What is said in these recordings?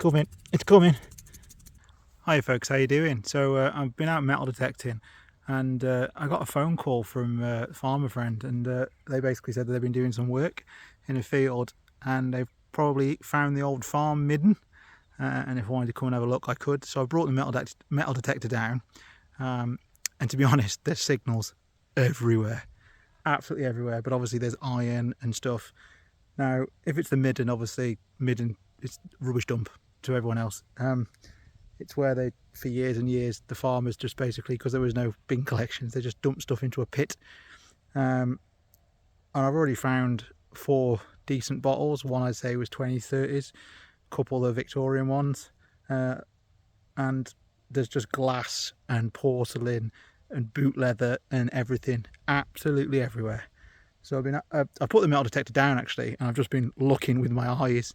coming, it's coming. Hi folks, how you doing? So I've been out metal detecting, and I got a phone call from a farmer friend, and they basically said that they've been doing some work in a field and they've probably found the old farm midden, and if I wanted to come and have a look I could. So I brought the metal detector down, and to be honest, there's signals everywhere, absolutely everywhere, but obviously there's iron and stuff. Now if it's the midden, obviously midden, it's rubbish dump to everyone else. It's where they, for years and years, the farmers just basically, because there was no bin collections, they just dumped stuff into a pit. And I've already found 4 decent bottles. One I'd say was 2030s, a couple of Victorian ones, and there's just glass and porcelain and boot leather and everything, absolutely everywhere. So I put the metal detector down actually, and I've just been looking with my eyes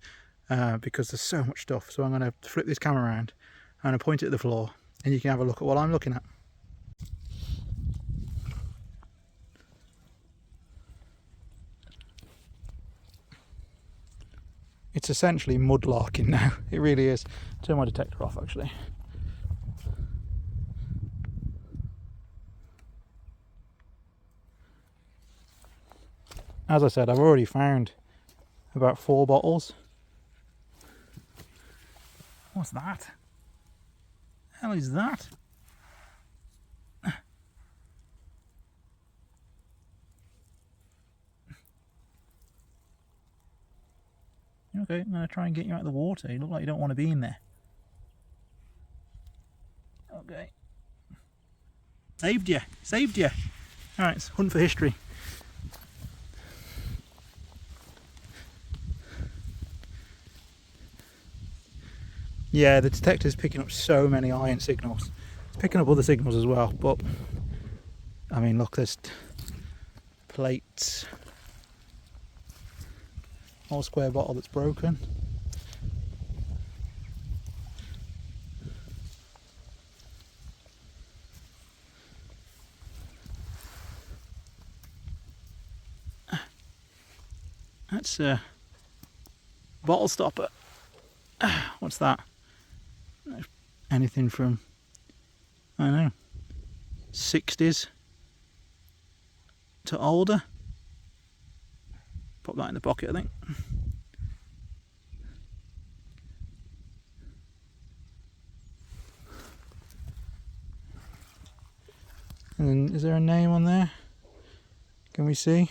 because there's so much stuff. So I'm going to flip this camera around and I point it at the floor, and you can have a look at what I'm looking at. It's essentially mudlarking now. It really is. Turn my detector off actually. As I said, I've already found about 4 bottles. What's that? The hell is that? Okay, I'm going to try and get you out of the water. You look like you don't want to be in there. Okay. Saved you. Saved you. Alright, it's hunt for history. Yeah, the detector's picking up so many iron signals. It's picking up other signals as well, but I mean, look, there's plates. Whole square bottle that's broken. That's a bottle stopper. What's that? Anything from, I don't know, 60s to older. Pop that in the pocket, I think. And then, is there a name on there? Can we see?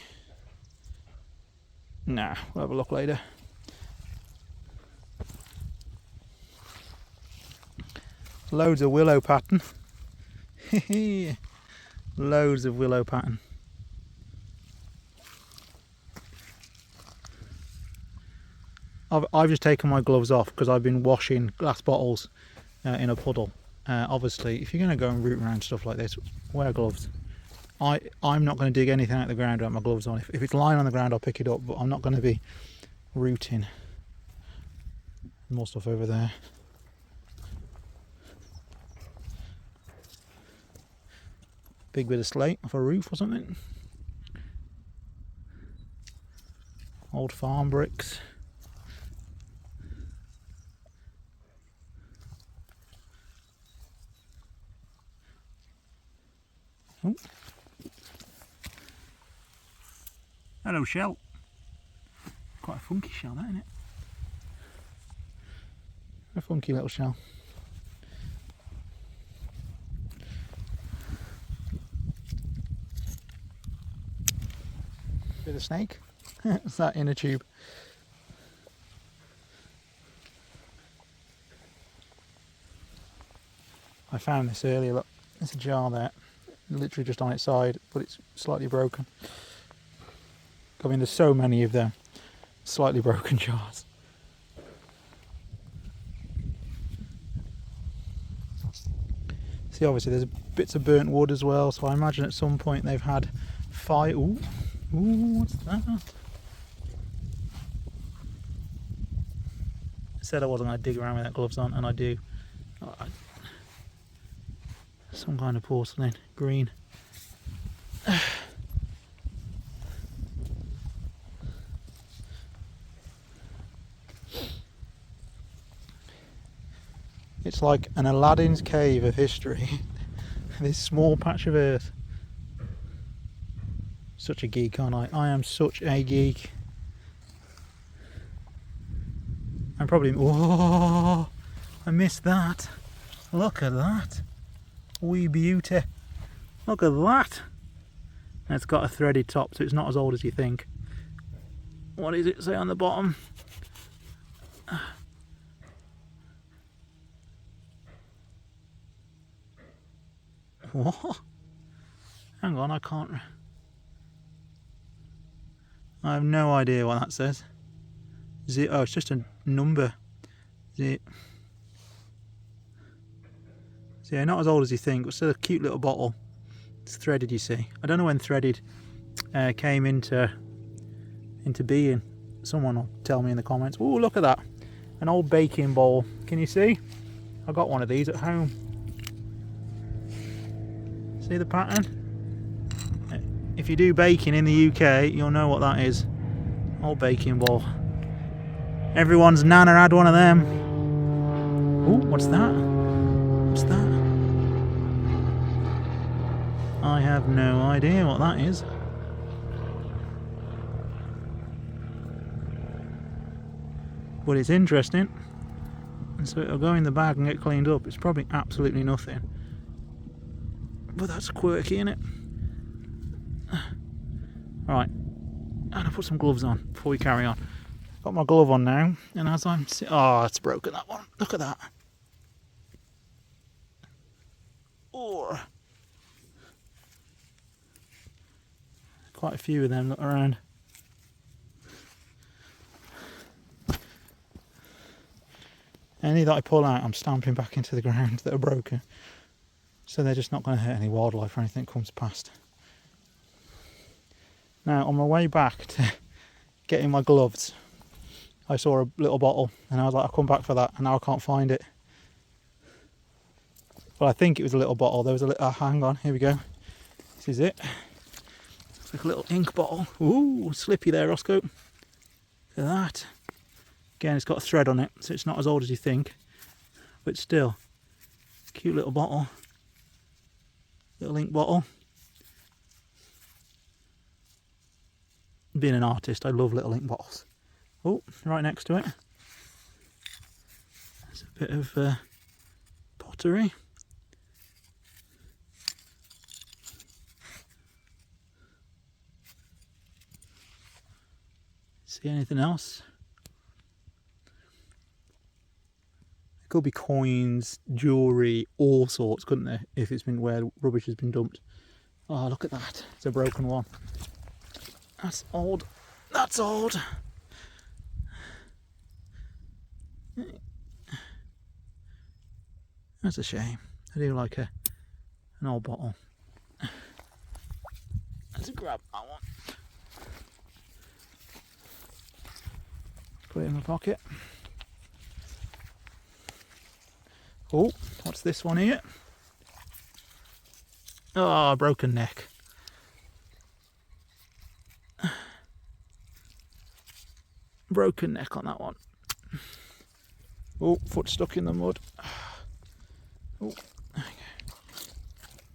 Nah, we'll have a look later. Loads of willow pattern. Loads of willow pattern. I've just taken my gloves off because I've been washing glass bottles in a puddle. Obviously, if you're going to go and root around stuff like this, wear gloves. I'm not going to dig anything out of the ground without my gloves on. If it's lying on the ground, I'll pick it up, but I'm not going to be rooting. More stuff over there. Big bit of slate off a roof or something. Old farm bricks. Oh. Hello, shell. Quite a funky shell, that, isn't it? A funky little shell. Bit of snake. It's that inner tube. I found this earlier, look. There's a jar there. Literally just on its side, but it's slightly broken. I mean, there's so many of them. Slightly broken jars. See, obviously there's bits of burnt wood as well, so I imagine at some point they've had fire. Ooh, what's that? I said I wasn't going to dig around with that gloves on, and I do. Some kind of porcelain, green. It's like an Aladdin's cave of history. This small patch of earth. Such a geek, aren't I? I am such a geek. I'm probably... Whoa! I missed that. Look at that. Wee beauty. Look at that. And it's got a threaded top, so it's not as old as you think. What does it say on the bottom? What? Hang on, I can't... I have no idea what that says. Oh, it's just a number. So yeah, not as old as you think, but still a cute little bottle. It's threaded, you see. I don't know when threaded came into being. Someone will tell me in the comments. Oh, look at that. An old baking bowl. Can you see? I got one of these at home. See the pattern? If you do baking in the UK, you'll know what that is. Old baking bowl. Everyone's nana had one of them. Oh, what's that? What's that? I have no idea what that is. But it's interesting. And so it'll go in the bag and get cleaned up. It's probably absolutely nothing. But that's quirky, isn't it? Right, I'm gonna put some gloves on before we carry on. Got my glove on now, and as I'm oh, it's broken, that one. Look at that. Oh, quite a few of them look around. Any that I pull out, I'm stamping back into the ground that are broken. So they're just not going to hurt any wildlife or anything that comes past. Now, on my way back to getting my gloves, I saw a little bottle and I was like, I'll come back for that, and now I can't find it. But I think it was a little bottle. There was a little, hang on, here we go. This is it. It's like a little ink bottle. Ooh, slippy there, Roscoe. Look at that. Again, it's got a thread on it, so it's not as old as you think. But still, cute little bottle. Little ink bottle. Being an artist, I love little ink bottles. Oh, right next to it. There's a bit of pottery. See anything else? It could be coins, jewellery, all sorts, couldn't there? If it's been where rubbish has been dumped. Oh, look at that. It's a broken one. That's old. That's old. That's a shame. I do like an old bottle. Let's grab that one. Put it in my pocket. Oh, what's this one here? Oh, broken neck. Broken neck on that one. Oh, foot stuck in the mud. Oh,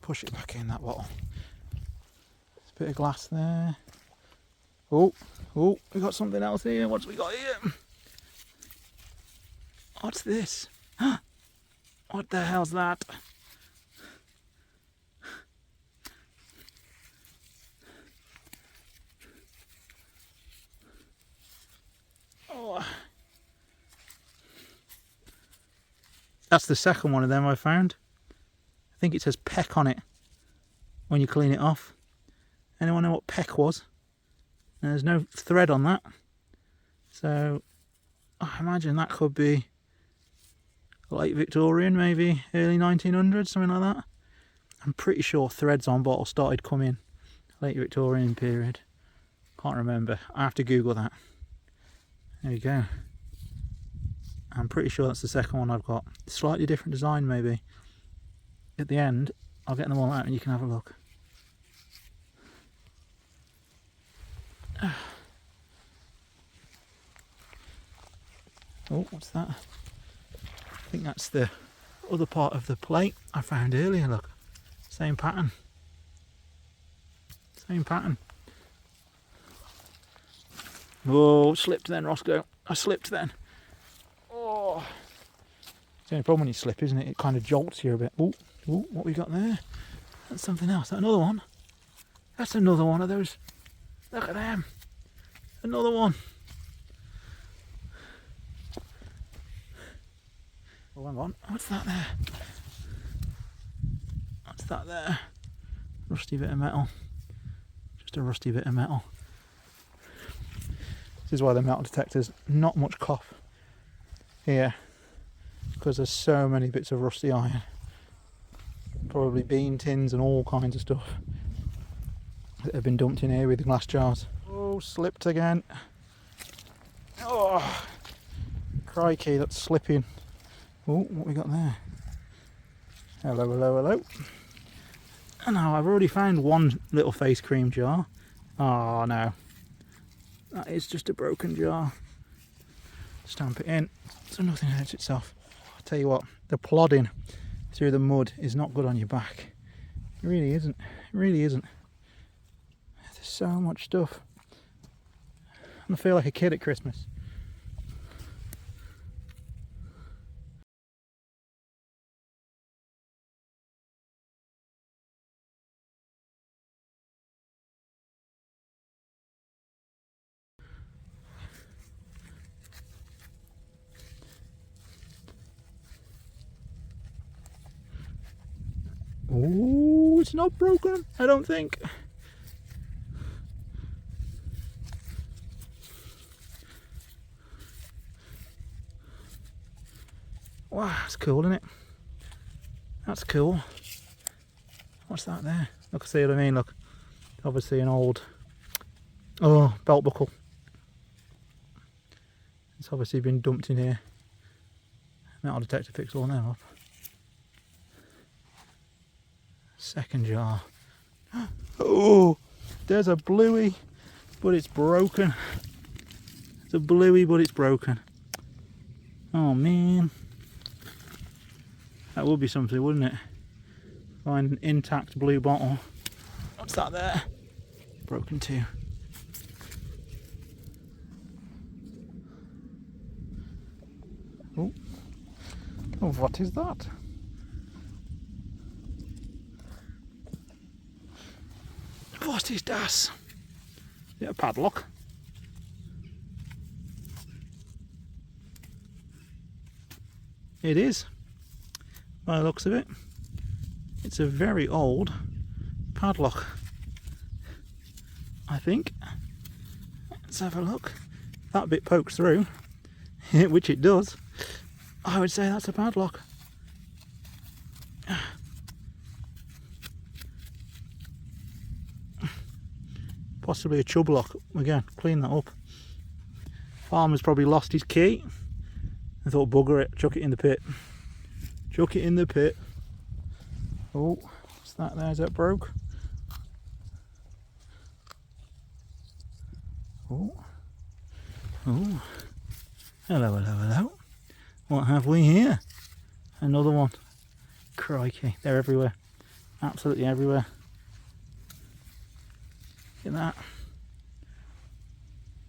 push it back in that bottle. There's a bit of glass there. Oh, we got something else here. What's we got here? What's this? What the hell's that? Oh. That's the second one of them I found. I think it says peck on it when you clean it off. Anyone know what peck was? And there's no thread on that. So I imagine that could be late Victorian, maybe early 1900s, something like that. I'm pretty sure threads on bottles started coming late Victorian period. Can't remember. I have to Google that. There you go. I'm pretty sure that's the second one I've got. Slightly different design maybe. At the end, I'll get them all out and you can have a look. Oh, what's that? I think that's the other part of the plate I found earlier. Look, same pattern. Same pattern. Oh, slipped then, Roscoe. I slipped then. Oh, it's the only problem when you slip, isn't it? It kind of jolts you a bit. Oh, what we got there? That's something else. That's another one. That's another one of those. Look at them. Another one. Oh, hang on. What's that there? What's that there? Rusty bit of metal. Just a rusty bit of metal. This is why the metal detector's not much cough here, because there's so many bits of rusty iron. Probably bean tins and all kinds of stuff that have been dumped in here with the glass jars. Oh, slipped again. Oh, crikey, that's slipping. Oh, what we got there? Hello, hello, hello. And now I've already found one little face cream jar. Oh no, that is just a broken jar. Stamp it in so nothing hurts itself. I'll tell you what, the plodding through the mud is not good on your back. It really isn't. It really isn't. There's so much stuff. I feel like a kid at Christmas. Oh, it's not broken, I don't think. Wow, that's cool, isn't it? That's cool. What's that there? Look, see what I mean? Look, obviously an old belt buckle. It's obviously been dumped in here. Metal detector picks all them up. Second jar. Oh, there's a bluey, but it's broken. It's a bluey, but it's broken. Oh man, that would be something, wouldn't it? Find an intact blue bottle. What's that there? Broken too. Oh, what is that? What is that? Is it a padlock? It is, by the looks of it. It's a very old padlock, I think. Let's have a look. That bit pokes through, which it does. I would say that's a padlock. Possibly a chub lock. Again, clean that up. Farmer's probably lost his key. I thought, bugger it, chuck it in the pit. Chuck it in the pit. Oh, what's that there? Is that broke? Oh. Oh. Hello, hello, hello. What have we here? Another one. Crikey, they're everywhere. Absolutely everywhere. Look at that.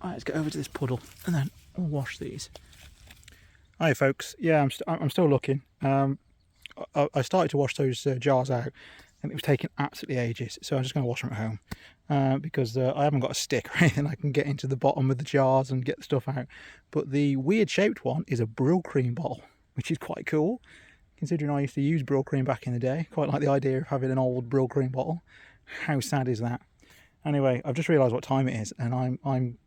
Alright, let's get over to this puddle and then we'll wash these. Hi folks, yeah, I'm still looking. I started to wash those jars out and it was taking absolutely ages, so I'm just going to wash them at home because I haven't got a stick or anything I can get into the bottom of the jars and get the stuff out. But the weird shaped one is a Brill cream bottle, which is quite cool considering I used to use Brill cream back in the day. Quite like the idea of having an old Brill cream bottle. How sad is that? Anyway, I've just realised what time it is and I'm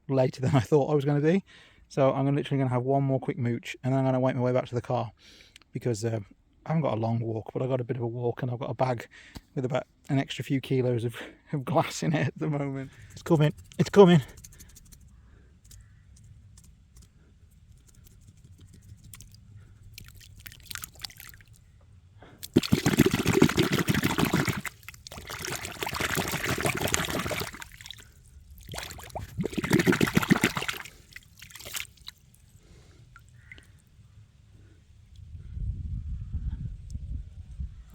later than I thought I was going to be. So I'm literally going to have one more quick mooch and then I'm going to make my way back to the car because I haven't got a long walk, but I've got a bit of a walk and I've got a bag with about an extra few kilos of glass in it at the moment. It's coming, it's coming.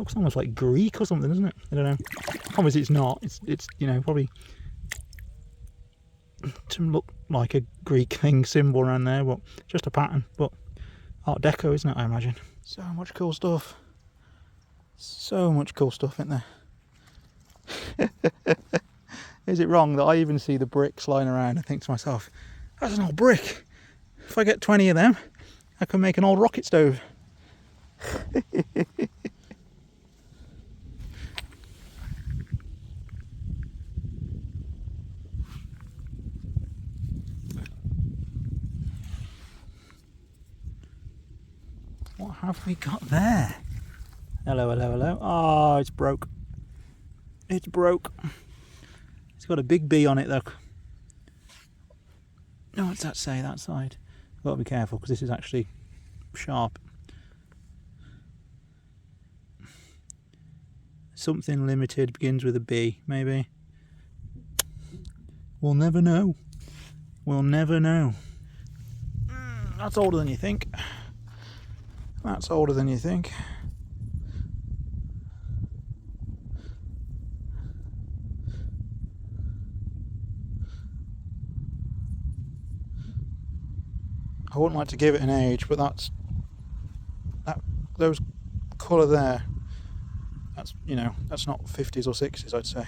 Looks almost like Greek or something, doesn't it? I don't know. Obviously it's not. It's you know, probably to look like a Greek thing symbol around there, but just a pattern. But Art Deco, isn't it, I imagine? So much cool stuff. So much cool stuff in there. Is it wrong that I even see the bricks lying around and think to myself, that's an old brick. If I get 20 of them, I can make an old rocket stove. What have we got there? Hello, hello, hello. Oh, it's broke. It's broke. It's got a big B on it though. No, what's that say, that side? I've got to be careful because this is actually sharp. Something limited begins with a B, maybe. We'll never know. We'll never know. That's older than you think. That's older than you think. I wouldn't like to give it an age, but those colour there, that's, you know, that's not 50s or 60s, I'd say.